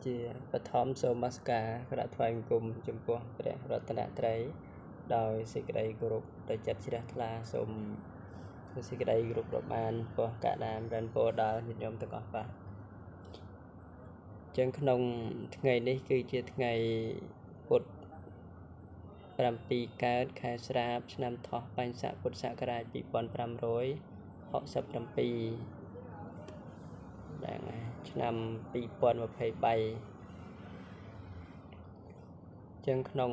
ជាបឋមសូមនស្ការក្រាបថ្វាយបង្គំចំពោះព្រះរតនត្រ័យដោយសេចក្តីគោរពដោយចិត្តជ្រះថ្លាសូមសេចក្តីគោរពរាប់អានពោះកដាមរានពោដល់ញាតិញោមទាំងអស់បាទចឹងក្នុងថ្ងៃនេះគឺជាថ្ងៃពុទ្ធ7កើតខែស្រាបឆ្នាំថោះបញ្ញស័កពុទ្ធសករាជ2567ដែរឆ្នាំ2023ចឹងក្នុង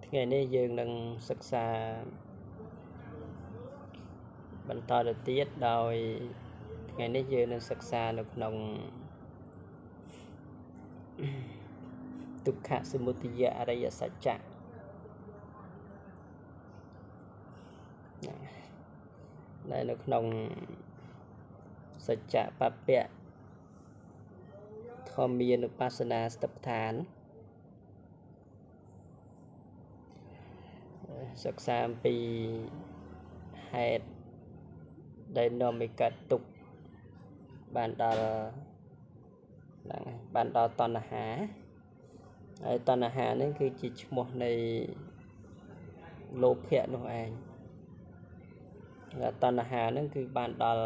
ថ្ងៃនេះយើងនឹងសិក្សាបន្តទៅទៀតដោយថ្ងៃនេះយើងនឹងសិក្សានៅក្នុងទុក្ខសមុទយអរិយសច្ចៈដែលនៅក្នុងសច្ចៈបព្វធម្មានុបស្សនាស្តិប្បដ្ឋានសិក្សាអំពីហេតុដែលនាំឲ្យកើតទុក្ខបានដល់តណ្ហាហើយតណ្ហានេះគឺជាឈ្មោះនៃលោភៈនោះឯងតណ្ហានឹងគឺបានដល់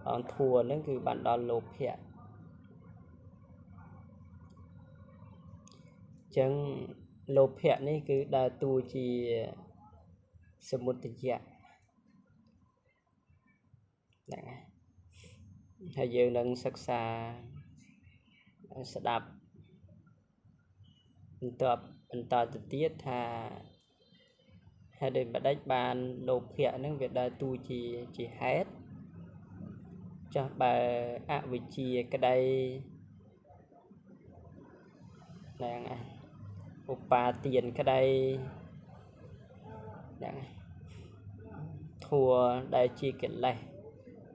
អង្គធัวនឹងគឺបានដល់លោភៈចឹងលោភៈនេះគឺដើរតួជាសមុទយៈហ្នឹងហើយយើងនឹងសិក្សាស្ដាប់បន្តទៅទៀតថាហេតុដូចម្ដេចបានលោភៈហ្នឹងវាដើរតួជាហេតុចាស់បើអវិជ្ជាក្តីហ្នឹងឧបាទានក្តីហ្នឹងធัวដែលជាកិលេស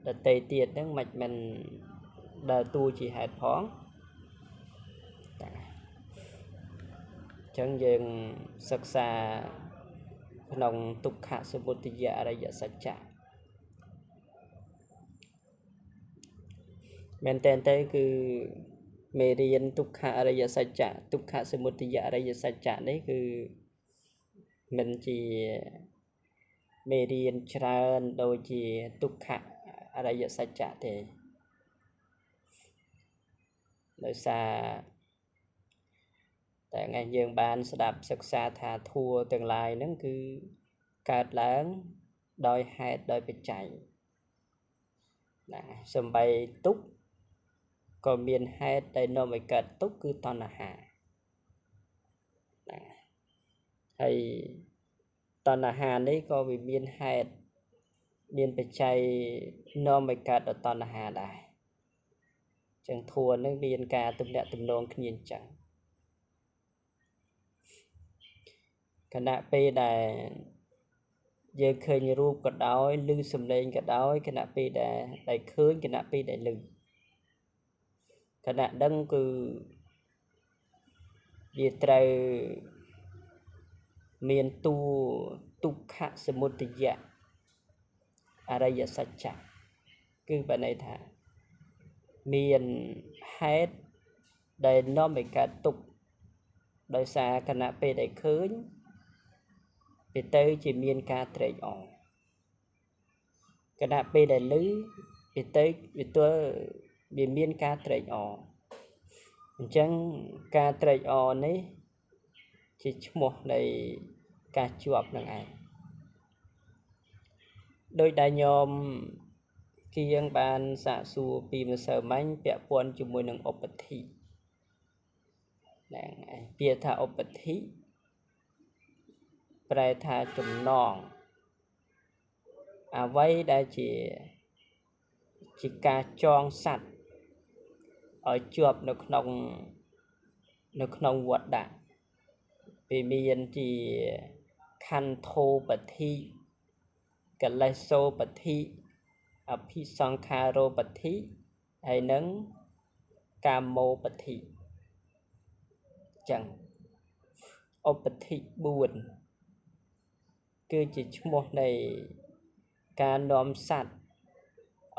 ដតេទៀតហ្នឹងមិនដើរតួជាហេតុផងចឹងយើងសិក្សាក្នុងទុក្ខសមុទយអរិយសច្ចៈមែនតើគឺមេរៀនទុក្ខអរិយសច្ចៈទុក្ខសមុទយអរិយសច្ចៈនេះគឺមិនជាមេរៀនច្រើនដូចជាទុក្ខអរិយសច្ចៈទេដោយសារតែថ្ងៃយើងបានស្ដាប់សិក្សាថាធัวទាំងឡាយហ្នឹងគឺកើតឡើងដោយហេតុដោយបច្ច័យណាសំបីទុក្ខក៏មានហេតុដែលនាំឲ្យកើតទុក្ខគឺតណ្ហាណាហើយតណ្ហានេះក៏វាមានហេតុមានបច្ច័យនាំឲ្យកើតដល់តណ្ហាដែរចឹងធัวនឹងមានការទំនាក់ទំនងគ្នាអញ្ចឹងខណៈពេលដែលយើងឃើញរូបក៏ដោយឮសំឡេងក៏ដោយខណៈពេលដែលឃើញខណៈពេលដែលឮខណៈដឹងគឺវាត្រូវមានតួទុក្ខសមុទយអរិយសច្ចៈគឺបានន័យថាមានហេតុដែលនាំឲ្យកើតទុក្ខដោយសារខណៈពេលដែលឃើញវាទៅជាមានការត្រេកអរខណៈពេលដែលឮវាទៅវាមានការត្រេកអរអញ្ចឹងការត្រេកអរនេះជាឈ្មោះនៃការជាប់នឹងឯងដោយដែលញោមគៀងបានសាកសួរពីម្សិលមិញពាក់ព័ន្ធជាមួយនឹងឧបធិហ្នឹងឯងពាក្យថាឧបធិប្រែថាចំណងអ្វីដែលជាការចងសัตว์ឲ្យជាប់នៅក្នុងវដ្តៈវាមានជាខន្ធោបធិកលេសោបធិអភិសង្ខារោបធិហើយនឹងកាមោបធិចឹងឧបធិ4គឺជាឈ្មោះនៃការនាំសัตว์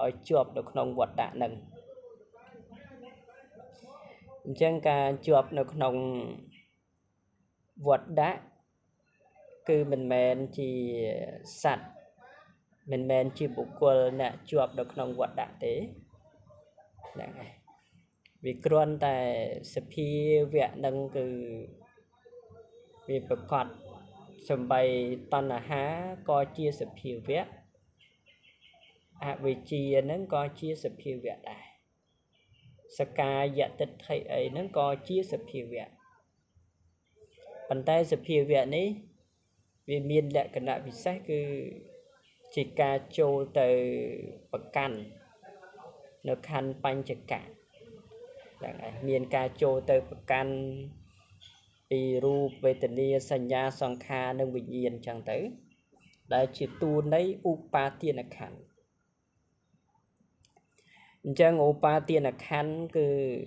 ឲ្យជាប់នៅក្នុងវដ្តៈនឹង chẳng cả chuộc nó không vật đá cứ mình men chỉ sạch mình men chỉ bộ quần nè chuộc nó không vật đá thế này vì kron tại spi vẹn nâng từ vì bậc cọt sầm bay toàn là há coi chia spi vẹn vì chia nó coi chia spi vẹn này saka dạ tích thầy ấy nó coi chia spi vẹn bàn tay spi vẹn ấy vì miền lệ cái nợ vì sách cứ chỉ ca châu từ bậc căn nó khăn banh chật cả miền ca châu từ bậc căn vì ru về tình yêu sanh nhà song kha nâng bình yên chẳng tới đại chỉ tu lấy upa tiên là khăn chẳng upa tiên là khăn cứ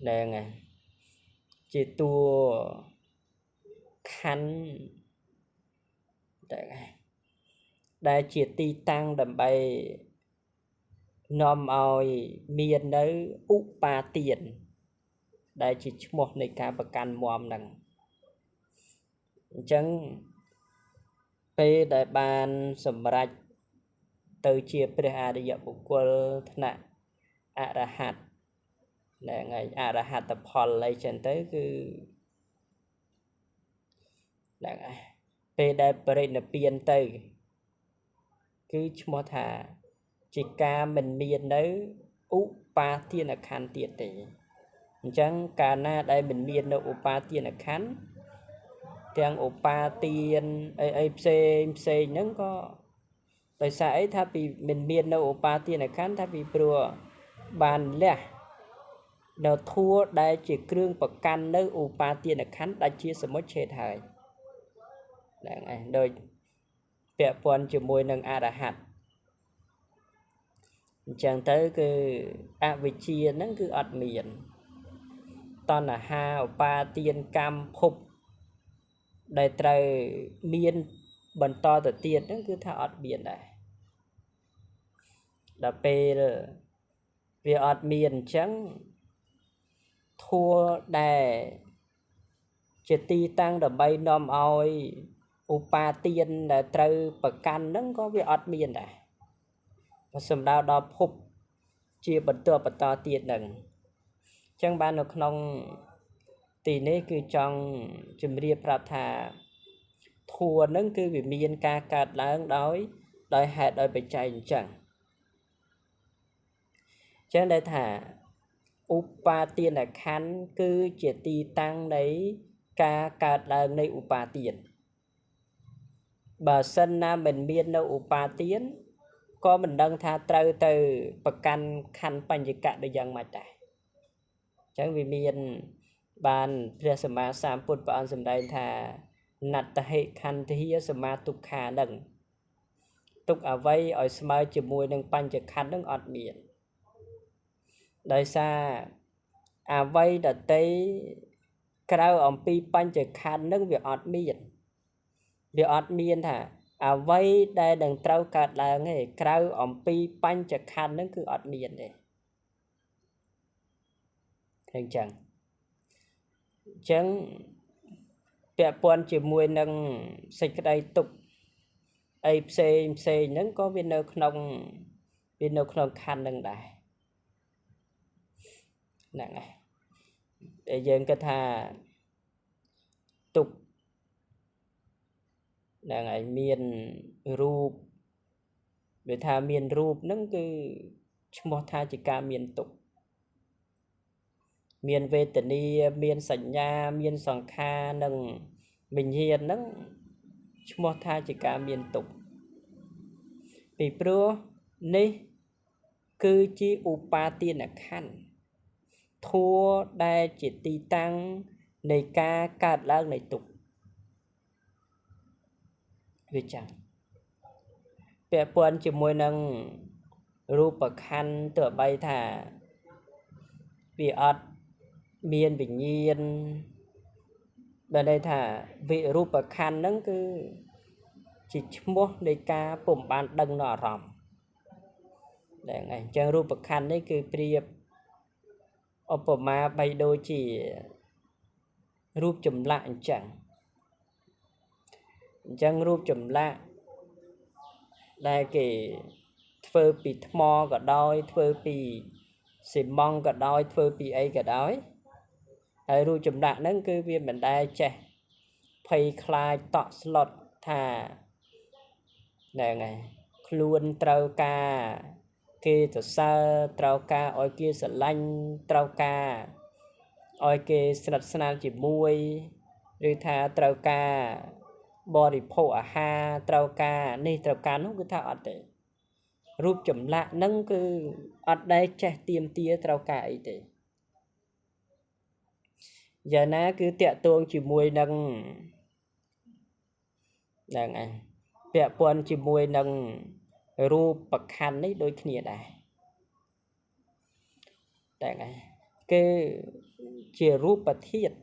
này chỉ tu khăn đại chỉ ti tăng đầm bay nòm oi miền nơi upa tiền đại chỉ một này cả bậc can mòm nằng chẳng pe đại ban sầm rạch từ chia pre để dập bộ nè arahat nè ngày arahat tập hòn lấy chân tới cứ nè pe đại pre nè piên tới cứ một thà chỉ ca mình miền nơi upa tiền là khăn tiền tỷ chẳng cả na đây mình miền nơi upa tiền là khăn tiếng upa tiền c nó có tại sao ấy thà vì mình miền nơi upa tiền là khăn thà vì pro bàn lẽ đầu thua đây chỉ kêu bậc căn nơi upa tiền là khăn đã chia sẻ mất chết thời này đôi bẹ pon chỉ môi nâng arahat chẳng tới cái avicii nó cứ ọt miền toàn là ha ba tiên cam phục đại trời miền bần to từ tiền nó cứ thà ọt miền này là pe vì ọt miền chẳng thua đè chỉ ti tăng là bay nom oi upa tiên là trời bậc can nó có vì ọt miền này và sầm đào đo phục chia bật to tiền đằng chẳng ban được nông tỷ này cứ trong chùm ria prata thua nâng cứ vì miền ca cát lớn đói đói hạt đói bị chạy chẳng chẳng để thả upa tiền là khăn cứ chỉ ti tăng đấy ca cát lớn này upa tiền bà sân nam mình miền đâu upa tiền có mình đang tha trâu từ bậc căn khăn bánh dịch cả được dân mà chạy chẳng vì miền bàn phía sầm ma sam put bàn sầm đây tha nạt ta hệ khăn thì sầm ma tục khả đằng tục ở vây ở sầm chỉ mùi đằng bánh dịch khăn đằng ọt miền đời xa à vây đã tới cái ông pi bánh dịch khăn đằng việc ọt miền thà à vây đây đừng trâu cạt là nghe trâu ông pi bánh chật khăn nó cứ ọt miền đấy hình chẳng chẳng bẹ pon chỉ mùi nâng xịt cái đây tục c nó có viên nâu không khăn nâng đại nè để dân cái thà tục là ngày miền rup để tha miền rup nó cứ một tha chỉ cả miền tục miền về tình đi miền sảnh nha miền sòng kha nâng mình hiền nó một tha chỉ cả miền tục vì pro nê cứ chỉ upa tiên là khăn thua đây chỉ ti tăng này ca cát lang này tục vì chẳng bẹ pon chỉ môi nâng rup khăn tựa bay thả vì ọt miền bình nhiên bên đây thả vị rup khăn nâng cứ chỉ mua để ca bùm ban đằng nọ ròm để ngày chẳng rup khăn đấy cứ priệp ឧបមាបីដូចជារូបចម្លាក់អញ្ចឹងរូបចម្លាក់ដែលគេធ្វើពីថ្មក៏ដោយធ្វើពីស៊ីម៉ង់ក៏ដោយធ្វើពីអីក៏ដោយហើយរូបចម្លាក់ហ្នឹងគឺវាមិនដែលចេះភ័យខ្លាចតក់ស្លុតថាហ្នឹងហើយខ្លួនត្រូវការគេសរសើរត្រូវការឲ្យគេស្រឡាញ់ត្រូវការឲ្យគេស្និទ្ធស្នាលជាមួយឬថាត្រូវការបរិភោគអាហារត្រូវការនេះត្រូវការនោះគឺថាអត់ទេរូបចម្លាក់ហ្នឹងគឺអត់ដែលចេះទៀមទាត្រូវការអីទេយ៉ាងណាគឺតាក់ទងជាមួយនឹងហ្នឹងឯងពាក់ព័ន្ធជាមួយនឹងរូបប្រខណ្ឌនេះដូចគ្នាដែរតែឯងគឺជារូបធាតុ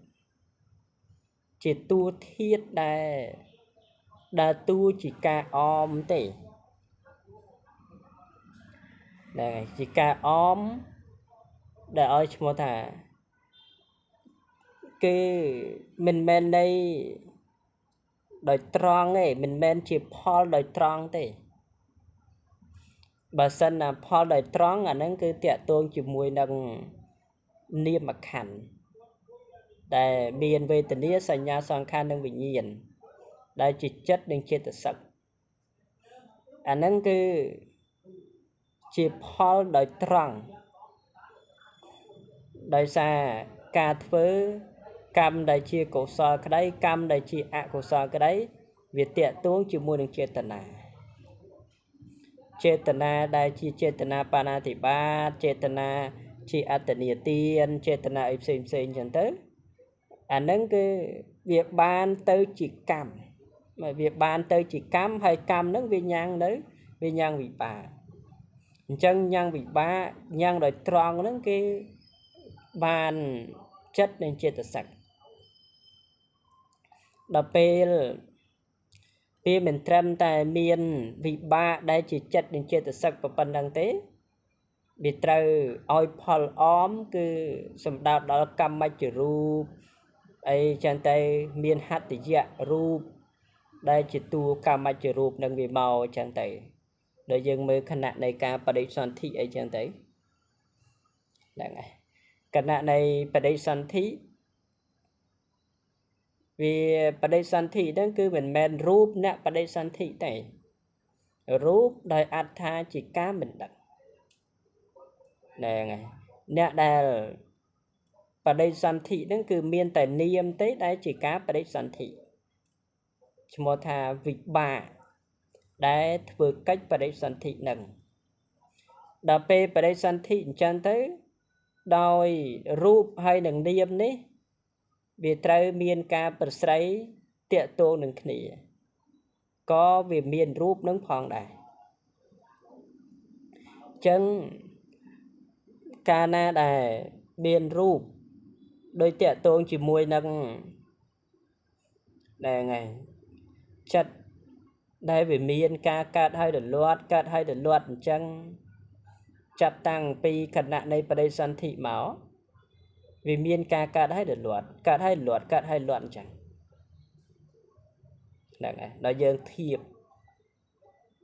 ជាតួធាតុដែលតួជាការអមទេហ្នឹងហើយជាការអមដែលឲ្យឈ្មោះថាគឺមិនមែនន័យដោយត្រង់ទេមិនមែនជាផលដោយត្រង់ទេបើសិនណាផលដោយត្រង់អាហ្នឹងគឺតាក់ទងជាមួយនឹងនាមខណ្ឌដែលមានវេទនាសញ្ញាសង្ខារនិងវិញ្ញាណដែលជាចិត្តនិងចេតសិកអាហ្នឹងគឺជាផលដោយត្រង់ដោយសារការធ្វើកម្មដែលជាកុសលក្តីកម្មដែលជាអកុសលក្តីវាតាក់ទងជាមួយនឹងចេតនាដែលជាចេតនាបាណាតិបាតចេតនាជាអត្តនិទានចេតនាអីផ្សេងអញ្ចឹងទៅអាហ្នឹងគឺវាបានទៅជាកម្មវាបានទៅជាកម្មហើយកម្មហ្នឹងវាញ៉ាំងនៅវាញ៉ាំងវិបាកអញ្ចឹងញ៉ាំងវិបាកញ៉ាំងដោយត្រង់ហ្នឹងគេបានចិត្តនិងចេតសិកដល់ពេលមិនត្រឹមតែមានវិបាកដែលជាចិត្តនិងចេតសិកប៉ុណ្ណឹងទេវាត្រូវឲ្យផលអមគឺសំដៅដល់កម្មច្ចរូបអីចឹងទៅមានហត្តយៈរូបដែលជាតួកម្មច្ចរូបនឹងវាមកចឹងទៅដល់យើងមើលខណៈនៃការបដិសន្ធិអីចឹងទៅហ្នឹងហើយគណៈនៃបដិសន្ធិវាបដិសន្ធិហ្នឹងគឺមិនមែនរូបអ្នកបដិសន្ធិទេរូបដោយអត្ថាជាការមិនដឹងហ្នឹងហើយអ្នកដែលបដិសន្ធិហ្នឹងគឺមានតែនាមទេដែលជាការបដិសន្ធិឈ្មោះថាវិបាកដែលធ្វើកិច្ចបដិសន្ធិហ្នឹងដល់ពេលបដិសន្ធិអញ្ចឹងទៅដោយរូបហើយនឹងនាមនេះវាត្រូវមានការប្រស្រ័យតាក់ទងនឹងគ្នាក៏វាមានរូបនឹងផងដែរអញ្ចឹងកាលណាដែលមានរូបដោយតាក់ទងជាមួយនឹងដែរហ្នឹងហើយចិត្តដែលវាមានការកើតហើយរលត់អញ្ចឹងចាប់តាំងពីគណៈនៃបដិសន្ធិមកវាមានការកើតហើយរលត់អញ្ចឹងហ្នឹងហើយដល់យើងធៀប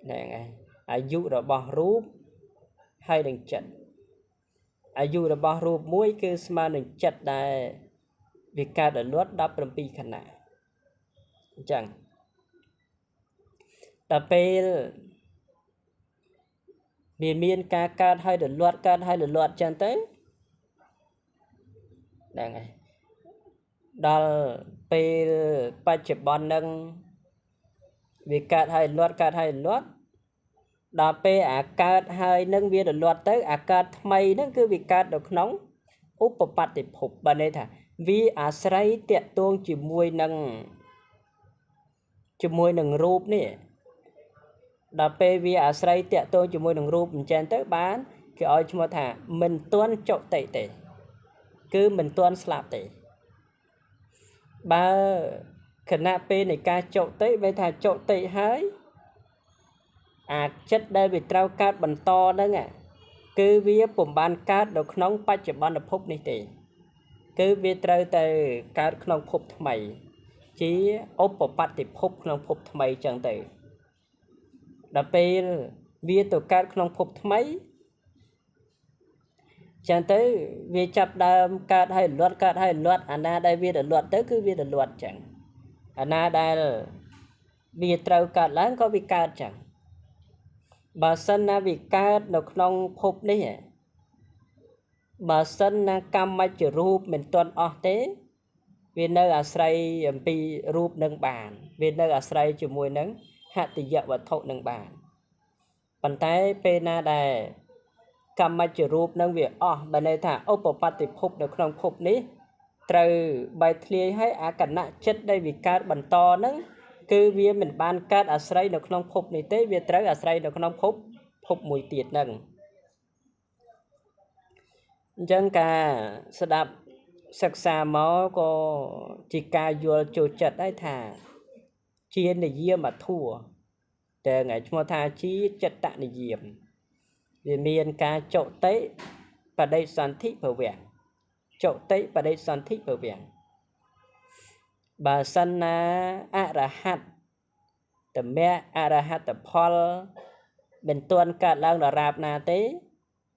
ហ្នឹងហើយអាយុរបស់រូបហើយនឹងចិត្តអាយុរបស់រូបមួយគឺស្មើនឹងចិត្តដែលវាកើតរលត់17ខណៈអញ្ចឹងដល់ពេលវាមានការកើតហើយរលត់អញ្ចឹងទៅហ្នឹងហើយដល់ពេលបច្ចុប្បន្ននឹងវាកើតហើយរលត់ដល់ពេលអាកើតហើយនឹងវារលត់ទៅអាកើតថ្មីនឹងគឺវាកើតនៅក្នុងឧបបត្តិភពបានន័យថាវាអាស្រ័យតាក់ទងជាមួយនឹងរូបនេះដល់ពេលវាអាស្រ័យតាក់ទងជាមួយនឹងរូបអញ្ចឹងទៅបានគេឲ្យឈ្មោះថាមិនទាន់ចុតិទេគឺមិនទាន់ស្លាប់ទេបើគណៈពេលនៃការចុតិបើថាចុតិហើយអាចិត្តដែលវាត្រូវកើតបន្តហ្នឹង cứ vía bùm ban cát được nóng bạch cho ban được phúc này thì cứ vía trời từ cát nóng phúc mày chỉ ốp bộ bát thì phúc nóng phúc mày chẳng từ đập bê vía tổ cát nóng phúc mày chẳng tới vía chập đam cát hay luật anh na đây vía được luật tới cứ vía được luật chẳng anh na đây vía trời cát láng có vía cát chẳng bà sân na vì ca được nông phúc đấy bà sân na cam mai chữ rúp mình tuân ở thế vì nơi à say pi rúp nâng bàn vì nơi à say chữ mùi nâng hạ tỷ dạo và thụ nâng bàn bàn tay pe na đài cam mai chữ rúp nâng việc bà này thả ốp bộ bát tỷ phúc được nông phúc ní từ bài thề hay à cảnh nạ chất đây vì ca bàn to nâng cứ vì mình ban cát à say được nông phúc này tế vì trời à say được nông phúc mùi tiệt nâng chẳng cả sẽ đạp sắc xa máu có chỉ ca vô chỗ chật ấy thà chiên này dìa mà thua để ngày chúng ta chí chất tạ này dìa vì miền ca chỗ tế và đây sản thích bảo vệ chỗ tế và đây sản thích bảo vệ bà sân na arahat tầm mẹ arahat tập Paul bên tuần cả lang là rạp na tế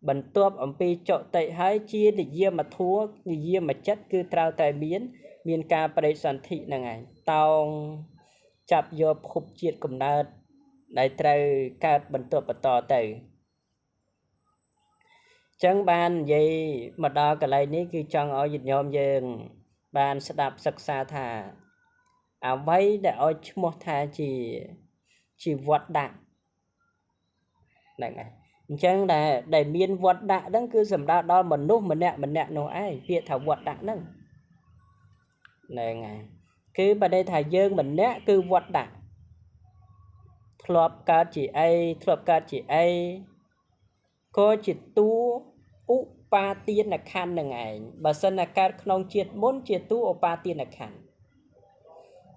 bần tuộc ông pi chỗ tệ hai chia để dìa mà thua dìa mà chất cứ trao tài biến miền ca bà đây sản thị là ngày tao chạp vô khúc chiết cùng nợ đại trời ca bần tuộc bà tỏ tử chẳng bàn gì mà đó cái này ní cứ chọn ở dịch nhóm dương bàn sẽ đạp sắc xa thà vậy để ở một thà chỉ vọt đạn này này chẳng là để miền vọt đạn đó cứ dầm đa đó mình nút mình nè nó ai việc thảo vọt đạn đó này này cứ bà đây thà dương mình nè cứ vọt đạn thọp cá chỉ ai có chỉ tu upa tiên là khăn là ngày bà sân là cá không triệt muốn triệt tu upa tiên là khăn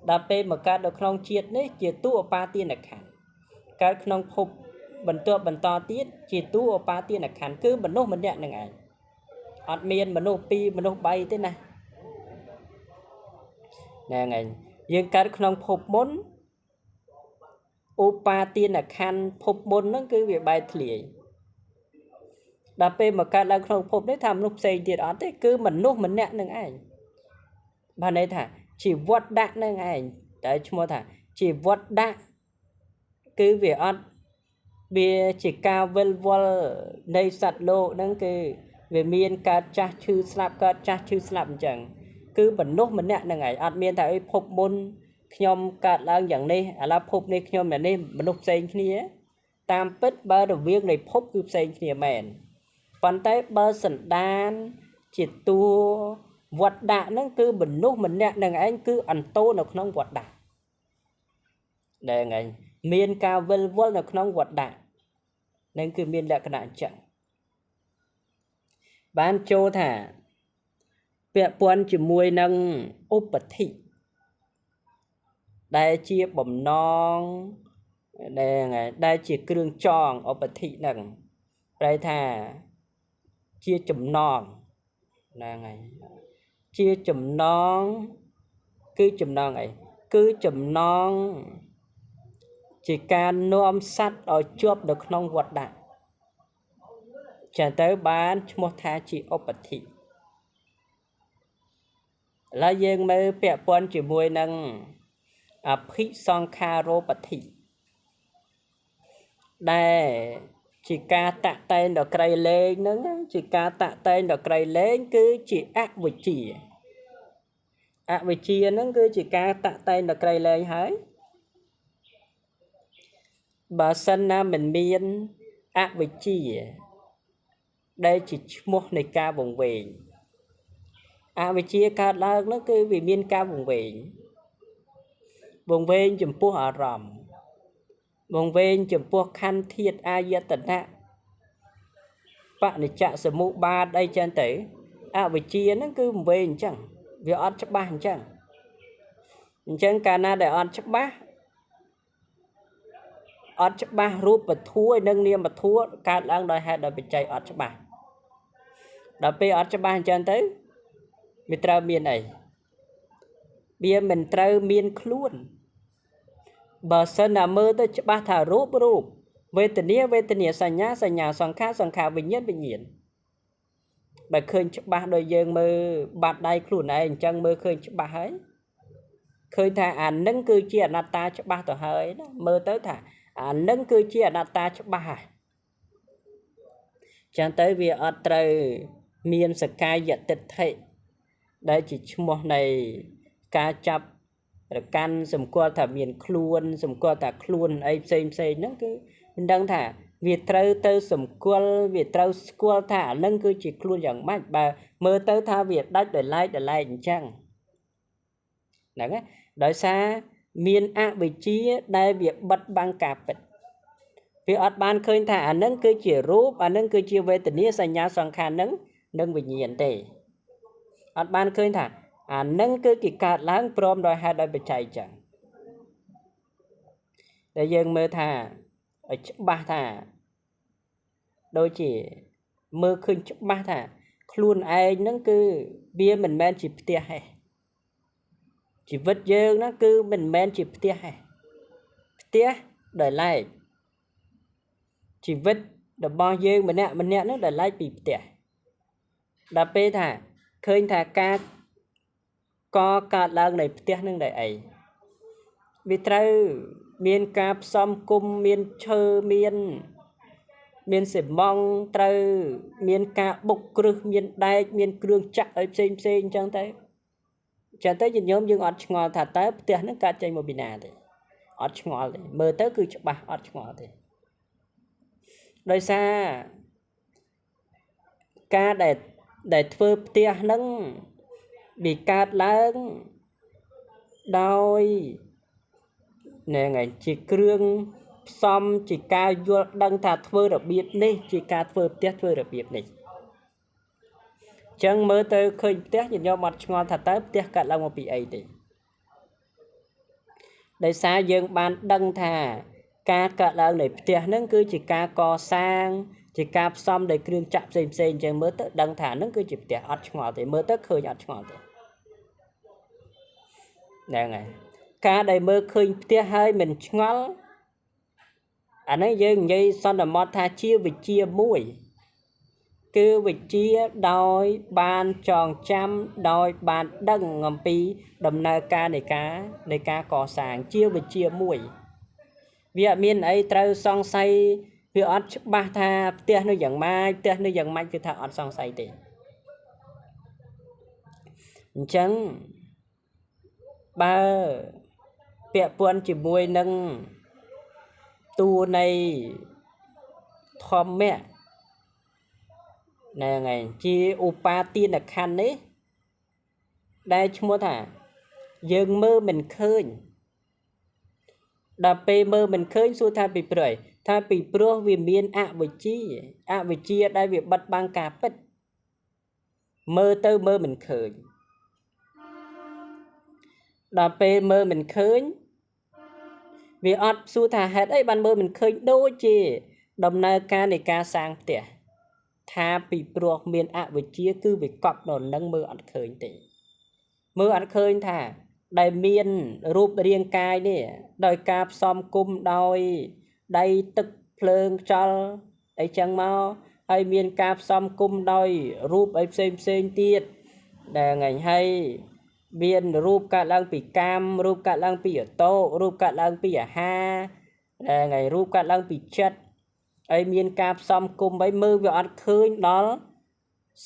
đa pe mà cá được không triệt đấy triệt tu upa tiên là khăn cá không phục bần to tiết chỉ tu upa tiên là khăn cứ bần nô mình nhận là ngày ọt miên bần nô pi bần nô bay thế này nè ngày nhưng cá không phục muốn upa tiên là khăn phục muốn nó cứ việc bài thề đa pe mà cá đang không phục đấy tham lúc xây thì đó thế cứ mình nô mình nhận là ngày bà này thả chỉ vót đạn là ngày đấy chúng ta chỉ vót đạn cứ việc ọt bia chỉ cao vân vân đây sạt lộ đang cái về miền cá cha chư slap chẳng cứ bẩn nốt mình nè ngày ăn miền tại phục môn nhom cả lang dạng này là phục này nhom này mình nốt xây kia tam pết ba đầu viên này phục cứ xây kia mền bàn tay ba sần đan chỉ tu vọt đạn nó cứ bẩn nốt mình nè ngày cứ ăn tô nó không vọt đạn đây ngày miền cao vân vân là không vọt đạn nên cứ miền lại cái đạn chẳng ban châu thả vẹn quan chỉ mùi nâng ốp bật thị đây chia bầm non đây chỉ kêu tròn ốp bật thị nâng đây thả chia chùm non là ngày chia chùm non cứ chùm non này cứ chùm non chỉ can nôm sắt ở chốt được không vọt đạn chẳng tới bán một thà chỉ ốp bật thị là dương mơ bẹ bọn chỉ mùi nâng phí son kha rô bật thị đây chỉ ca tạ tên được cây lên nâng chỉ ca tạ tên được cây lên cứ chỉ ác với chỉ nâng cứ chỉ ca tạ tên được cây lên hết bà sân nam mình miên ác với chỉ đây chỉ một này ca vùng về với chia ca là nó cứ vì miên ca vùng về chùm pua ở ròm vùng về chùm pua khăn thiệt ai gia tận hạ bạn này chạy sở mũ ba đây chân tới với chia nó cứ vùng về chẳng vì ớt chắc ba chẳng ca na để ớt chắc ba ọt ba rúp bật thua nâng niệm bật thua cát lang đòi hạt đòi bị chạy ọt ba đòi bị ọt ba chân tới mình trao miền này bia mình trao miền luôn bờ sân là mơ tới ba thả rúp về tình nghĩa sanh nhá song khá vinh nhiên bà khơi ba đôi dương mơ bạt đây luôn này chân mơ khơi ba ấy khơi thà nâng cư chia nát ta cho ba tờ hơi đó mơ tới thà nâng cư chia nát ta cho ba chẳng tới vì ở trời miền sạc ca giật tịch thị đây chỉ một này ca chập căn sầm qua thà miền khuôn sầm qua thà khuôn ấy xem nó cứ đang thà việc trâu tơ sầm qua việc trâu qua thà nâng cư chỉ khuôn dạng mát bà mơ tới tha việc đất để lại chăng đấyដោយសារមានអវិជ្ជាដែលវាបិទបាំងការពិតវាអត់បានឃើញថាអានឹងគឺជារូបអានឹងគឺជាវេទនាសញ្ញាសង្ខារនឹងនិងវិញ្ញាណទេអត់បានឃើញថាអានឹងគឺគេកើតឡើងព្រមដោយហេតុដោយបច្ច័យចឹងតែយើងមើលថាឲ្យច្បាស់ថាដូចជាមើលឃើញច្បាស់ថាខ្លួនឯងនឹងគឺវាមិនមែនជាផ្ទះទេជីវិតយើងហ្នឹងគឺមិនមែនជាផ្ទះទេផ្ទះដែលឡែកជីវិតរបស់យើងម្នាក់ហ្នឹងដែលឡែកពីផ្ទះដល់ពេលថាឃើញថាការកើតឡើងនៃផ្ទះហ្នឹងដែលអីវាត្រូវមានការផ្សំគុំមានឈើមានសេម៉ង់ត្រូវមានការបុកគ្រឹះមានដែកមានគ្រឿងចាក់ឲ្យផ្សេងអញ្ចឹងទៅចាំទៅញោមយើងអត់ឆ្ងល់ថាតើផ្ទះហ្នឹងកើតចេញមកពីណាទេអត់ឆ្ងល់ទេមើលទៅគឺច្បាស់អត់ឆ្ងល់ទេដោយសារការដែលធ្វើផ្ទះហ្នឹងវាកើតឡើងដោយថ្ងៃជាគ្រឿងផ្សំជាការយល់ដឹងថាធ្វើរបៀបនេះជាការធ្វើផ្ទះធ្វើរបៀបនេះចឹងមើលទៅឃើញផ្ទះញញោមអត់ឆ្ងល់ថាតើផ្ទះកើតឡើងមកពីអីទេដោយសារយើងបានដឹងថាការកើតឡើងនៃផ្ទះហ្នឹងគឺជាការកសាងជាការផ្សំដោយគ្រឿងចាក់ផ្សេងអញ្ចឹងមើលទៅដឹងថាហ្នឹងគឺជាផ្ទះអត់ឆ្ងល់ទេមើលទៅឃើញអត់ឆ្ងល់ទេហ្នឹងហើយការដែលមើលឃើញផ្ទះហើយមិនឆ្ងល់អាហ្នឹងយើងនិយាយសន្មតថាជាវិជ្ជាមួយគឺវិជ្ជាដោយបានចងចាំដោយបានដឹងអំពីដំណើរការនៃការកសាងជាវិជ្ជាមួយវាអត់មានអីត្រូវសង្ស័យវាអត់ច្បាស់ថាផ្ទះនោះយ៉ាងម៉េចផ្ទះនោះយ៉ាងម៉េចគឺថាអត់សង្ស័យទេអញ្ចឹងបើពាក់ព័ន្ធជាមួយនឹងតួនៃធម្មៈហ្នឹងហើយជាឧបាទានខណ្ឌនេះដែលឈ្មោះថាយើងមើលមិនឃើញដល់ពេលមើលមិនឃើញសួរថាពីព្រោះថាពីព្រោះវាមានអវិជ្ជាដែលវាបិទបាំងការពិតមើលទៅមើលមិនឃើញដល់ពេលមើលមិនឃើញវាអត់សួរថាហេតុអីបានមើលមិនឃើញដូចជាដំណើរការនៃការសាងផ្ទះថាពីព្រោះមានអវិជ្ជាគឺវាកប់នៅនឹងមើលអត់ឃើញទេមើលអត់ឃើញថាដែលមានរូបរាងកាយនេះដោយការផ្សំគុំដោយដៃទឹកភ្លើងខ្យល់អីចឹងមកហើយមានការផ្សំគុំដោយរូបអីផ្សេងទៀតដែលថ្ងៃហើយមានរូបកើតឡើងពីកាមរូបកើតឡើងពីអតោរូបកើតឡើងពីអាហារដែលថ្ងៃរូបកើតឡើងពីចិត្តហើយមានការផ្សំគុំឲ្យមើលវាអត់ឃើញដល់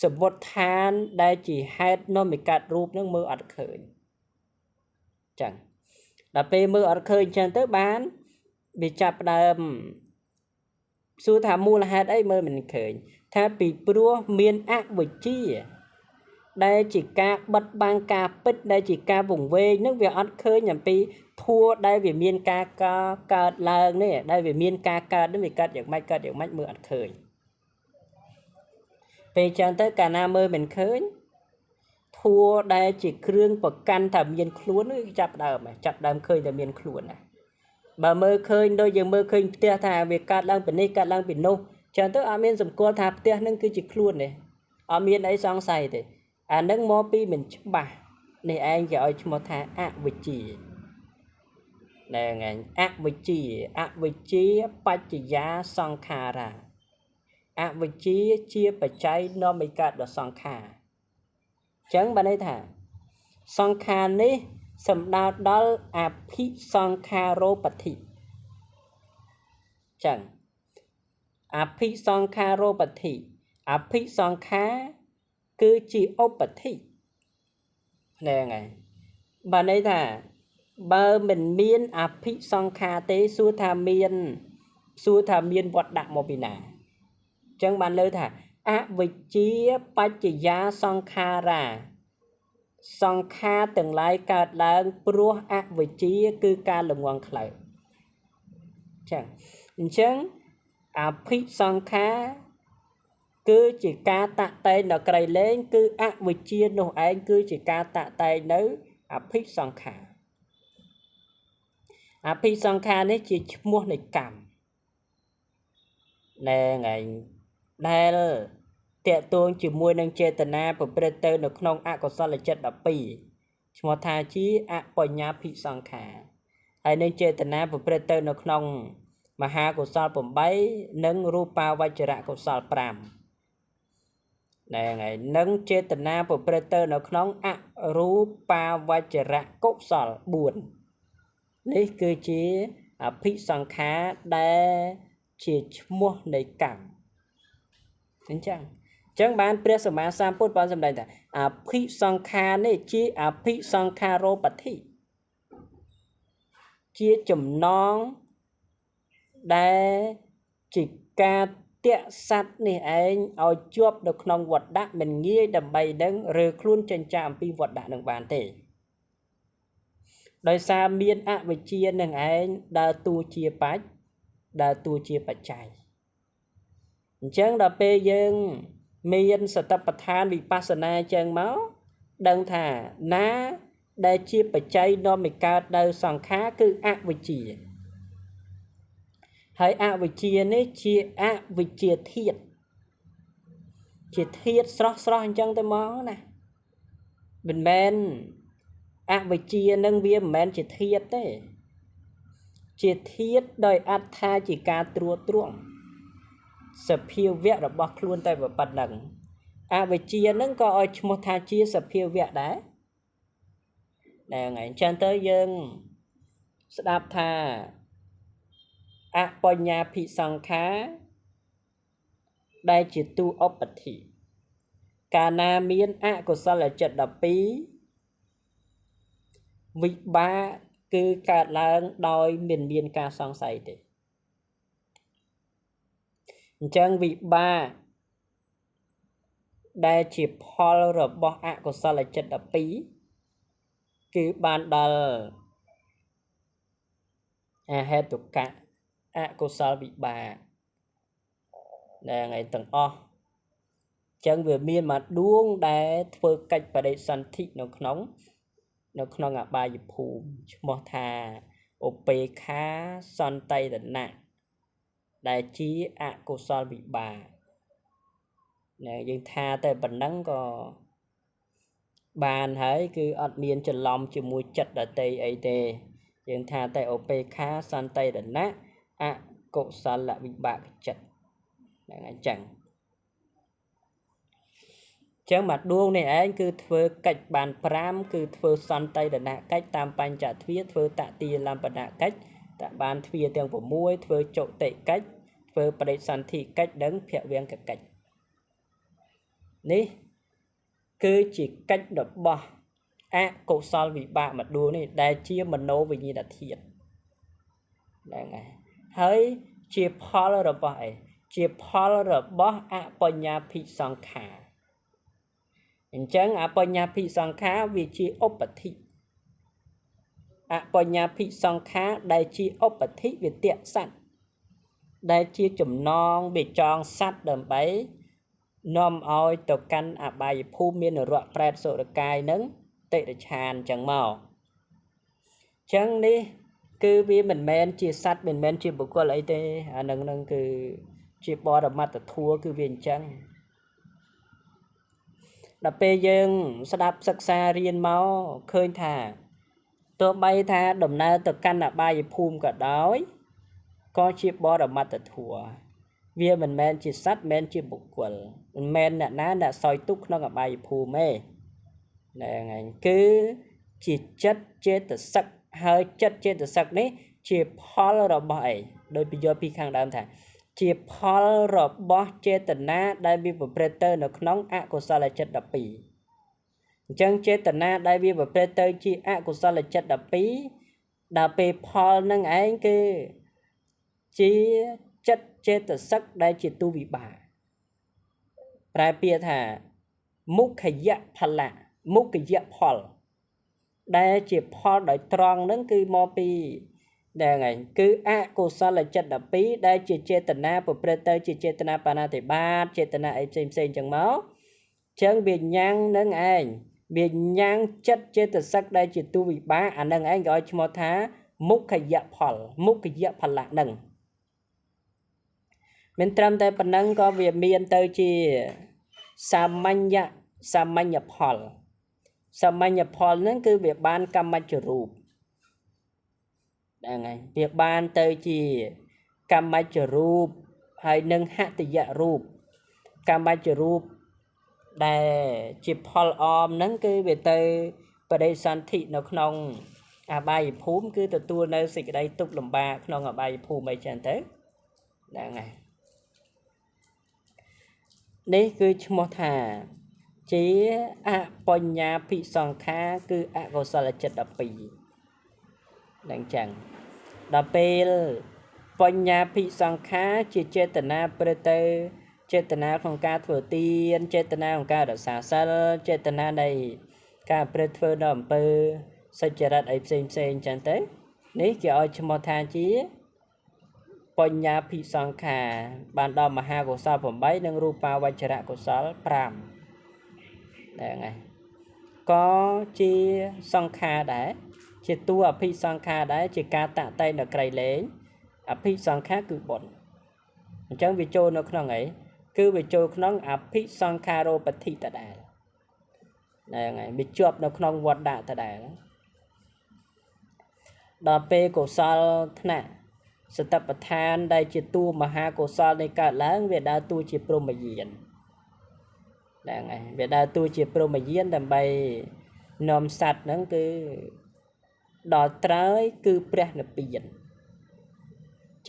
សមុទ្ឋានដែលជាហេតុនាំឲ្យកើតរូបនឹងមើលអត់ឃើញចឹងដល់ពេលមើលអត់ឃើញចឹងទៅបានវាចាប់ផ្ដើមសួរថាមូលហេតុអីមើលមិនឃើញថាពីព្រោះមានអវិជ្ជាដែលជាការបិទបាំងការពិតដែលជាការវង្វេងនឹងវាអត់ឃើញអំពីធัวដែលវាមានការកើតឡើងនេះដែលវាមានការកើតនេះវាកើតយ៉ាងម៉េចមើលអត់ឃើញពេលចឹងទៅកាលណាមើលមិនឃើញធัวដែលជាគ្រឿងប្រកាន់ថាមានខ្លួនគឺចាប់ដើមឃើញតែមានខ្លួនណា bà mơ khơi đôi giờ mơ khơi tia thà việc cắt lang bên này cắt lang bên nô chẳng tới ở miền sầm qua thà tia nâng cứ chỉ luôn này ở miền ấy sang xài thì nâng mò pi mình chấm bà này anh giờ cho một thà vị trí này ngày vị trí bạch giá sang khà ra vị trí chia bạch trái nó mới cắt được sang khà chẳng bà này thà sang khà này sầm đào đó phi sang khà rô bạch thị chẳng phi sang khà rô bạch thị phi sang khà cứ chỉ ốp bạch thị nè ngày bà này thà bà mình miên phi sang khà tế xua thà miên vật đạm một bị nà chẳng bạn lời thà vị trí bạch giá sang khà ra sang kha từng lại cả đang pro vị trí cứ ca lồng ngoan khởi chẳng phi sang kha cứ chỉ ca tạ tay nó cây lên cứ vị trí nó anh cứ chỉ ca tạ tay nới phi sang kha phi sang kha này chỉ mua này cảm nè ngày đây tệ tuông chỉ môi nâng chê tà na bởi bê tơ nực nông có sao là chất đập bì mà thà chí bò nhá phí sang khả hay nâng chê tà na bởi bê tơ nực nông mà ha của sao bầm bấy nâng rupa vajra của sao pram này ngày nâng chê tà na bởi bê tơ nực nông rupa vajra cốc sao buồn lý cơ chế phí sang khả đe chỉ mua này cảm tính chăng chẳng bánព្រះសម្មាសម្ពុទ្ធបានសម្ដែងថាភិសង្ខារនេះជាភិសង្ខារោបតិជាចំណងដែលជាការតាក់សัตว์នេះឯងឲ្យជាប់នៅក្នុងវត្តមិនងាយដើម្បីនឹងរើខ្លួនចិញ្ចាអំពីវត្តនឹងបានទេដោយសារមានអវិជ្ជានឹងឯងដើរតួជាបច្ចដើរតួជាបច្ច័យអញ្ចឹងដល់ពេលយើងមានសតិប្បដ្ឋានវិបស្សនាចឹងមកដឹងថាណាដែលជាបច្ច័យនាំឲ្យកើតនៅសង្ខារគឺអវិជ្ជាហើយអវិជ្ជានេះជាអវិជ្ជាធាតុជាធាតុស្រស់អញ្ចឹងទៅមកណាមិនមែនអវិជ្ជានឹងវាមិនមែនជាធាតុទេជាធាតុដោយអត្ថាជាការត្រួតត្រងសភាវៈរបស់ខ្លួនតែប៉ុណ្ណឹងអវិជ្ជានឹងក៏ឲ្យឈ្មោះថាជាសភាវៈដែរថ្ងៃអញ្ចឹងទៅយើងស្ដាប់ថាបញ្ញាភិសង្ខារដែលជាទូឧបតិកាលណាមានអកុសលចិត្ត12វិបាកគឺកើតឡើងដោយមិនមានការសង្ស័យទេអញ្ចឹងវិបាកដែលជាផលរបស់អកុសលចិត្ត12គឺបានដល់ហេតុកៈអកុសលវិបាកដែលថ្ងៃទាំងអស់អញ្ចឹងវាមានមួយដួងដែលធ្វើកិច្ចបដិសន្ធិនៅក្នុងអបាយភូមិឈ្មោះថាឧបេក្ខាសន្តិរណៈដែលជាអកុសលវិបាកយើងថាតែប៉ុណ្ណឹងក៏បានហើយគឺអត់មានច្រឡំជាមួយចិត្តដតីអីទេយើងថាតែឧបេក្ខាសន្តិរណៈអកុសលវិបាកចិត្តអញ្ចឹងមកដួងនេះឯងគឺធ្វើកិច្ចបាន5គឺធ្វើសន្តិរណៈកិច្ចតាមបញ្ចទ្វាធ្វើតតិលំបនកិច្ចតបានទ្វាទាំង6ធ្វើចុតិកិច្ចធ្វើបដិសន្ធិកិច្ចនិងភវង្គកិច្ចនេះគឺជាកិច្ចរបស់អកុសលវិបាកមួយដួងនេះដែលជាមโนវិញ្ញាណធាតុហ្នឹងហើយជាផលរបស់ជាផលរបស់អបញ្ញភិសង្ខារអញ្ចឹងអបញ្ញភិសង្ខារវាជាឧបតិអបញ្ញភិសង្ខារដែលជាឧបតិវិទៈសัตว์ដែលជាចំណងវាចងសัตว์ដើម្បីនាំឲ្យទៅកាន់អបាយភូមិមាននរៈប្រែតសុរកាយនឹងតិរិឆានចឹងមកចឹងនេះ cứ vì mình men chia sắt mình men chia bực qua lấy thế nâng cứ chia bò đập mặt thua cứ viên chăng đập bê dương sẽ đạp sắc xa riêng máu khơi thả tôi bay tha đầm na từ căn là bay phùm cả đói có chia bò đập mặt thua vì mình men chia sắt men chia bực quần men nè soi túc nó gặp bay phùm mê nè ngành cứ chỉ chất chế từ sắc hơi chất chế từ sắc đấy chỉ phol rồi bởi đôi bây giờ pi khang đam thà chỉ phol rồi bỏ chế từ na đại bi của preter nó nóng ạ của sao là chất đập pì chân chế từ na đại bi của preter chỉ ạ của sao là chất đập pì phol nâng ấy cứ chỉ chất chế từ sắc đại chỉ tu bị bà prai pia thà múc khaya phala múc khaya phol đại chỉ phol đại tròn nâng cứ mò pi đây này cứ ạ cô sao là chất đập pí đây chỉ chế tận na của preter chỉ chế tận na pana thì ba chế tận na ấy xem chẳng máu chẳng bị nhang nâng anh bị nhang chất chế tận sắc đây chỉ tu bị ba nâng anh gọi cho một thá múc cái dạ phật lạc nâng mình trầm tại phần nâng có việc miền tây chỉ samanya phật nâng cứ việc ban kamacharup đây này việc ban tới chỉ kamacharup hay nâng hạ tự dạ rup kamacharup đây chỉ phol om nâng cứ về tới và đây sản thị nó không bài phúm cứ từ tua nơi xịt đây tục làm ba không bài phúm mấy chân thế đây này đấy cứ một thà chỉ pon nhà phi song kha cứ có sao là chất đập pì đang chẳng đập pì pon nhà phi song kha chỉ chế tận na preter chế tận naของការធ្វើទានចេតនាของការរក្សាសិលចេតនានៃការប្រព្រឹត្តធ្វើនៅអំពើសុចរិតអីផ្សេងចឹងទៅនេះគេឲ្យឈ្មោះថាជាបញ្ញាភិសង្ខាបានដល់មហាកុសល8និងរូបាវចរៈកុសល5ដែរហ្នឹងក៏ជាសង្ខារដែរជាតួអភិសង្ខារដែរជាការតាក់តែងដល់ក្រៃលែងអភិសង្ខារគឺបុណ្យអញ្ចឹងវាចូលនៅក្នុងអីគឺវាចូលក្នុងអភិសង្ខារោបតិតដែរហ្នឹងវាជាប់នៅក្នុងវត្តដាក់ដែរដល់ពេលកុសលថ្នាក់សតបដ្ឋានដែលជាតួមហាកុសលនៃកើតឡើងវាដើរតួជាព្រហ្មយានហ្នឹងហើយវាដើរតួជាព្រហ្មយានដើម្បីនាំសត្វហ្នឹងគឺដល់ត្រើយគឺព្រះនិព្វាន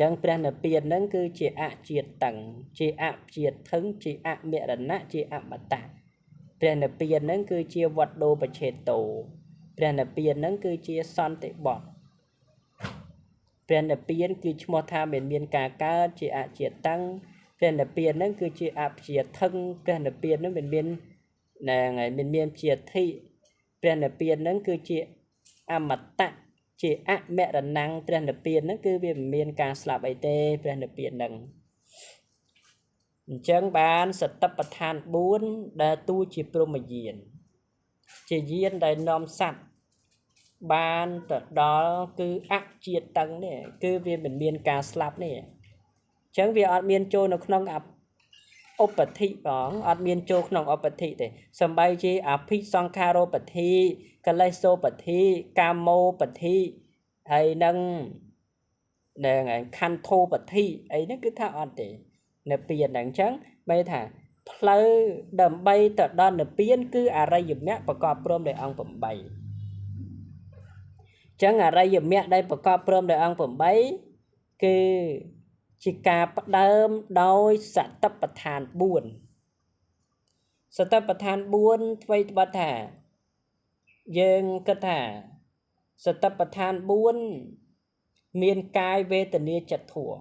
ចឹងព្រះនិព្វានហ្នឹងគឺជាអជាតិតឹងជាអជាតិធឹងជាអមរណៈជាអមតៈព្រះនិព្វានហ្នឹងគឺជាវត្តដោបឆេតោព្រះនិព្វានហ្នឹងគឺជាសន្តិបត្តិព្រះនិព្វានគឺឈ្មោះថាមានការកើតជាអជាតិតឹងព្រះនិព្វានហ្នឹងគឺជាអជាតិធឹងព្រះនិព្វានហ្នឹងមានជាធិព្រះនិព្វានហ្នឹងគឺជាអមតៈជាអមរណੰព្រះនិព្វានហ្នឹងគឺវាមិនមានការស្លាប់អីទេព្រះនិព្វានហ្នឹងអញ្ចឹងបានសតបដ្ឋាន4ដែលតួជាព្រហ្មយានជាយានដែលនាំសត្វបានទៅដល់គឺអជាតិតឹងនេះគឺវាមិនមានការស្លាប់នេះអញ្ចឹងវាអត់មានចូលនៅក្នុងឧបតិផងអត់មានចូលក្នុងឧបតិទេសំបីជាអភិសង្ខារោបតិកលេសោបតិកាមោបតិហើយនឹងខន្ធោបតិអីហ្នឹងគឺថាអត់ទេនៅពៀនហ្នឹងអញ្ចឹងបែរថាផ្លូវដើម្បីទៅដល់និព្វានគឺអរិយមគ្គប្រកបព្រមដោយអង្គ8ចឹងអរិយមគ្គដែលប្រកបព្រមដោយអង្គ8គឺជាការផ្ដើមដោយសតបដ្ឋាន4សតបដ្ឋាន4អ្វីត្បិតថាយើងគិតថាសតបដ្ឋាន4មានកាយវេទនាចិត្តធัว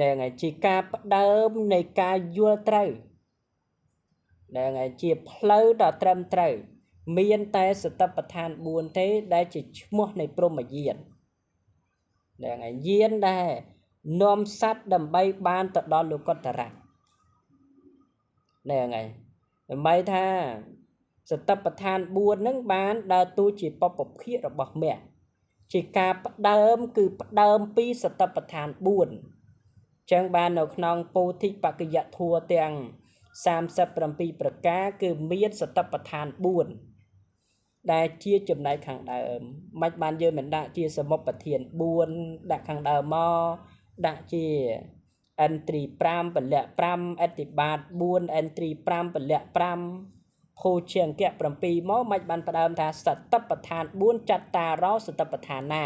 ដែលថ្ងៃជាការផ្ដើមនៃការយល់ត្រូវដែលថ្ងៃជាផ្លូវដ៏ត្រឹមត្រូវមានតែសតបដ្ឋាន4ទេដែលជាឈ្មោះនៃព្រហ្មយានដែលថ្ងៃយានដែលនាំសត្វដើម្បីបានទៅដល់លោកុត្តរៈដែលថ្ងៃដើម្បីថាសតបដ្ឋាន4ហ្នឹងបានដើរតួជាបព្វភាគរបស់មគ្គ ជាការផ្ដើមគឺផ្ដើមពីសតិប្បដ្ឋាន4ចឹងបាននៅក្នុងពោធិបក្កយធัวទាំង37ប្រការគឺមានសតិប្បដ្ឋាន4ដែលជាចំណែកខាងដើមមិនបានយើងមិនដាក់ជាសមុប្បធាន4ដាក់ខាងដើមមកដាក់ជា entry 5ពលៈ5អតិបាត4 entry 5ពលៈ5ភោជាអង្គៈ7មកមិនបានផ្ដើមថាសតិប្បដ្ឋាន4ចត្តារោសតិប្បដ្ឋានា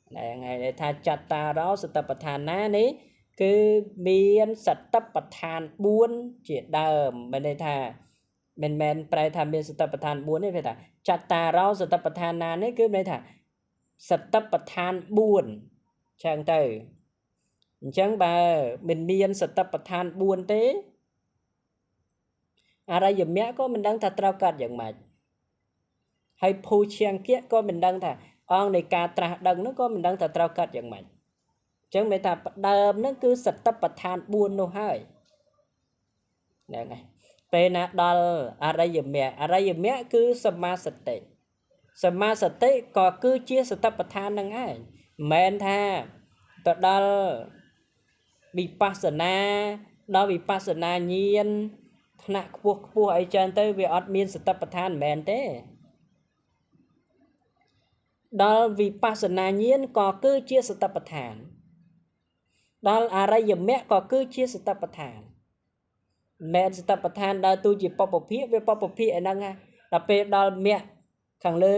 ថ្ងៃថាចត្តារោសតិប្បដ្ឋានានេះគឺមានសតិប្បដ្ឋាន4ជាដើមមិនន័យថាមិនមែនប្រែថាមានសតិប្បដ្ឋាន4ទេគេថាចត្តារោសតិប្បដ្ឋានានេះគឺន័យថាសតិប្បដ្ឋាន4ចឹងទៅអញ្ចឹងបើមិនមានសតិប្បដ្ឋាន4ទេអរិយមគ្គក៏មិនដឹងថាត្រូវកាត់យ៉ាងម៉េចហើយភូជាង្គៈក៏មិនដឹងថាអង្គនៃការត្រាស់ដឹងនោះក៏មិនដឹងថាត្រូវកាត់យ៉ាងម៉េចអញ្ចឹងមានថាផ្ដើមហ្នឹងគឺសតិប្បដ្ឋាន4នោះហើយហ្នឹងហើយពេលណាដល់អរិយមគ្គគឺសមាសតិសមាសតិក៏គឺជាសតិប្បដ្ឋាននឹងឯងមិនមែនថាទៅដល់វិបស្សនាដល់វិបស្សនាញាណថ្នាក់ខ្ពស់អីចឹងទៅវាអត់មានសតិប្បដ្ឋានមិនមែនទេដល់វិបស្សនាញាណក៏គឺជាសតិប្បដ្ឋានដល់អរិយមគ្គក៏គឺជាសតិប្បដ្ឋានមិនមែនសតិប្បដ្ឋានដល់ទូជាបពភិវាបពភិឯហ្នឹងដល់ពេលដល់មគ្គខាងលើ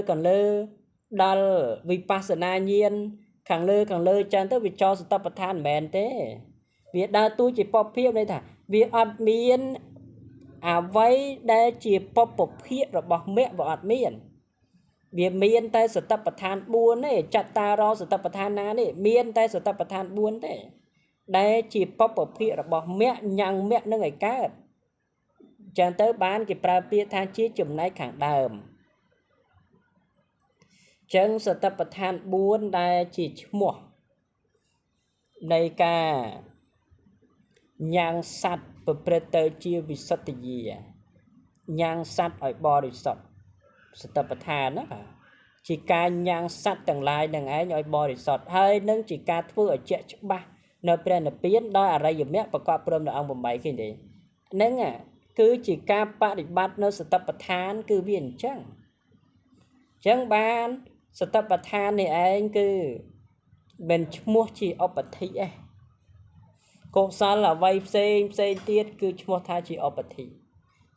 ដល់វិបស្សនាញាណខាងលើចឹងទៅវាចោលសតិប្បដ្ឋានមិនមែនទេវាដើរតួជាបពភិន័យថាវាអត់មានអ្វីដែលជាបពភិរបស់មគ្គវាអត់មានវាមានតែសតិប្បដ្ឋាន4ទេចត្តារោសតិប្បដ្ឋានណានេះមានតែសតិប្បដ្ឋាន4ទេដែលជាបពភិរបស់មគ្គញ៉ាំងមគ្គនឹងឲ្យកើតចឹងទៅបានគេប្រើពាក្យថាជាចំណែកខាងដើមចឹងសតិប្បដ្ឋាន4ដែលជាឈ្មោះនៃការញ៉ាំងសត្វប្រព្រឹត្តទៅជាវិសុទ្ធិយាញ៉ាំងសត្វឲ្យបរិសុទ្ធសតិប្បដ្ឋានណាជាការញ៉ាំងសត្វទាំងឡាយនឹងឯងឲ្យបរិសុទ្ធហើយនឹងជាការធ្វើឲ្យជាក់ច្បាស់នៅព្រះនិព្វានដោយអរិយមគ្គប្រកបព្រមដោយអង្គ8គេទេហ្នឹងគឺជាការបប្រតិបត្តិនៅសតិប្បដ្ឋានគឺវាអញ្ចឹងបានសតិប្បដ្ឋាននេះឯងគឺមិនឈ្មោះជាឧបធិឯងកុសលអ្វីផ្សេងទៀតគឺឈ្មោះថាជាឧបធិ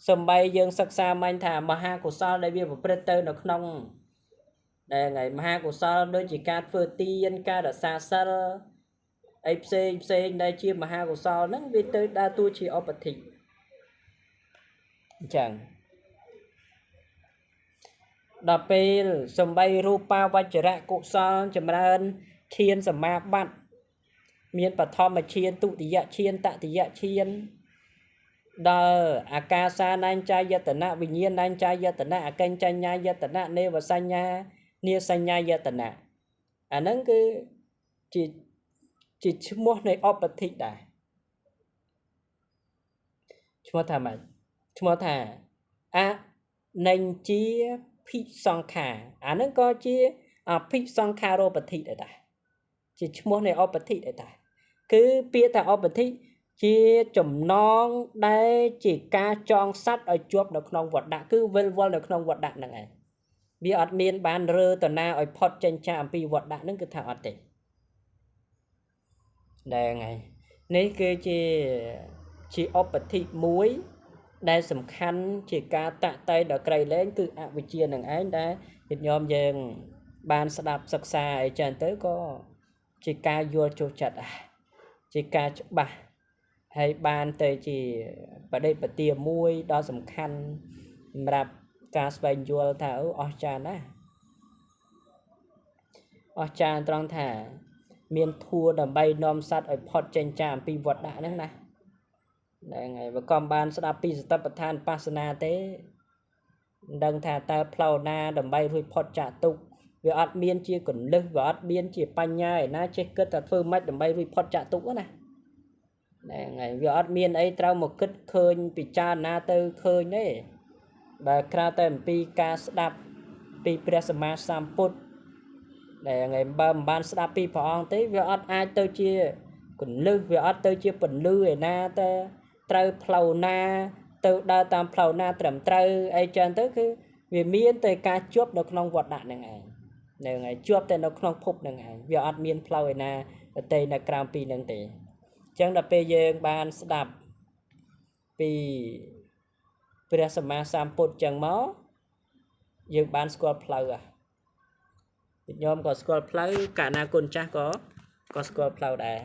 សំបីយើងសិក្សាមាញ់ថាមហាកុសលដែលវាប្រព្រឹត្តទៅនៅក្នុងដែលថ្ងៃមហាកុសលដូចជាការធ្វើទានការរក្សាសិលអីផ្សេងដែលជាមហាកុសលហ្នឹងវាទៅដើរតួជាឧបធិអញ្ចឹងដល់ពេលសំបីរូបាវចរៈកុសលចម្រើនឈានសមាបត្តិមានបឋមឈានទុតិយឈានតតិយឈានដល់អាកាសានញ្ចាយតនៈវិញ្ញាណញ្ចាយតនៈអកិញ្ចញ្ញាយតនៈនេវសញ្ញានាសញ្ញាយតនៈអាហ្នឹងគឺជាឈ្មោះនៃឧបធិដែរឈ្មោះថាម៉េចឈ្មោះថាអនិញ្ជាភិសង្ខាអាហ្នឹងក៏ជាអភិសង្ខារូបធិដែរជាឈ្មោះនៃឧបធិដែរគឺពាក្យថាឧបធិជាចំណងដែលជាការចងសត្វឲ្យជាប់នៅក្នុងវដ្តគឺវិលវល់នៅក្នុងវដ្តហ្នឹងឯងវាអត់មានបានរើតណាឲ្យផុតចេញចាកអំពីវដ្តហ្នឹងគឺថាអត់ទេដែរហ្នឹងនេះគឺជាឧបធិមួយដែលសំខាន់ជាការតាក់តែងដល់ក្រៃលែងគឺអវិជ្ជានឹងឯងដែលញាតិញោមយើងបានស្ដាប់សិក្សាអីចឹងទៅក៏ជាការយល់ចូលចិត្តជាការច្បាស់ហើយបានទៅជាបដិបទាមួយដ៏សំខាន់សម្រាប់ការស្វែងយល់ថាអស្ចារ្យណាស់អស្ចារ្យត្រង់ថាមានធัวដើម្បីនាំសត្វឲ្យផុតចេញចាកអំពីវដ្តហ្នឹងណាហ្នឹងហើយបើកំបានស្ដាប់ពីសតិប្បដ្ឋានបស្សនាទេមិនដឹងថាតើផ្លូវណាដើម្បីរួចផុតចាកទុក្ខវាអត់មានជាកលឹះវាអត់មានជាបញ្ញាឯណាចេះគិតថាធ្វើម៉េចដើម្បីរួចផុតចាកទុក្ខណាហ្នឹងហើយវាអត់មានអីត្រូវមកគិតឃើញពិចារណាទៅឃើញទេបើក្រៅតែអំពីការស្ដាប់ពីព្រះសម្មាសម្ពុទ្ធ ដែលថ្ងៃបានស្ដាប់ពីព្រះអង្គទេវាអត់អាចទៅជាគន្លឹះវាអត់ទៅជាពន្លឺឯណាទៅត្រូវផ្លូវណាទៅដើរតាមផ្លូវណាត្រឹមត្រូវអីចឹងទៅគឺវាមានតែការជាប់នៅក្នុងវត្តដាក់នឹងឯងនៅថ្ងៃជាប់តែនៅក្នុងភពនឹងឯងវាអត់មានផ្លូវឯណាទៅនៅក្រៅពីនឹងទេអញ្ចឹងដល់ពេលយើងបានស្ដាប់ពីព្រះសម្មាសម្ពុទ្ធចឹងមកយើងបានស្គាល់ផ្លូវញោមក៏ស្គាល់ផ្លូវកាលណាគុណចាស់ក៏ស្គាល់ផ្លូវដែរ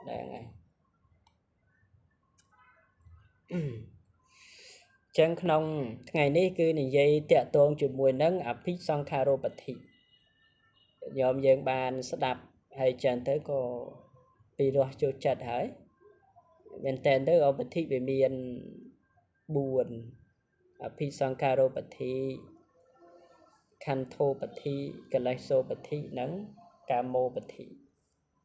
ហ្នឹងហើយចឹងក្នុងថ្ងៃនេះគឺនិយាយតាក់ទងជាមួយនឹងអភិសង្ខារោបតិញោមយើងបានស្ដាប់ហើយចឹងទៅក៏ពីរោះចូលចិត្តហើយមែនតើទៅឧបតិវាមាន4អភិសង្ខារោបតិខន្ធោបតិកលេសោបតិនិងកាមោបតិ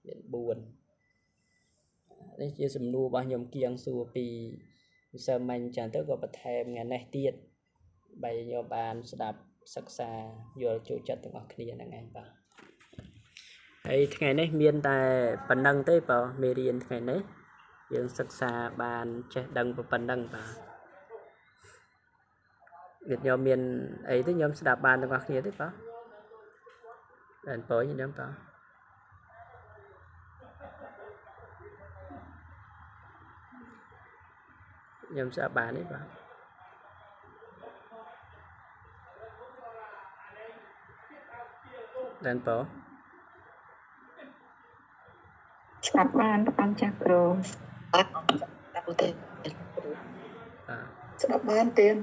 មាន4នេះជាសំណួររបស់ខ្ញុំគៀងសួរពីវិសើមិញចឹងទៅក៏បន្ថែមថ្ងៃនេះទៀតបីខ្ញុំបានស្ដាប់សិក្សាយល់ចូលចិត្តទាំងអស់គ្នាហ្នឹងឯងបាទហើយថ្ងៃនេះមានតែប៉ុណ្្នឹងទេបាទមេរៀនថ្ងៃនេះយើងសិក្សាបានចេះដឹងប៉ុណ្្នឹងបាទវាខ្ញុំមានអីទេខ្ញុំស្ដាប់បានទាំងអស់គ្នាទេបាទបានបើខ្ញុំបាទខ្ញុំស្ដាប់បានទេបាទបានបើស្ដាប់បានអង្គចាស់គ្រូស្ដាប់ទេស្ដាប់បានទៀត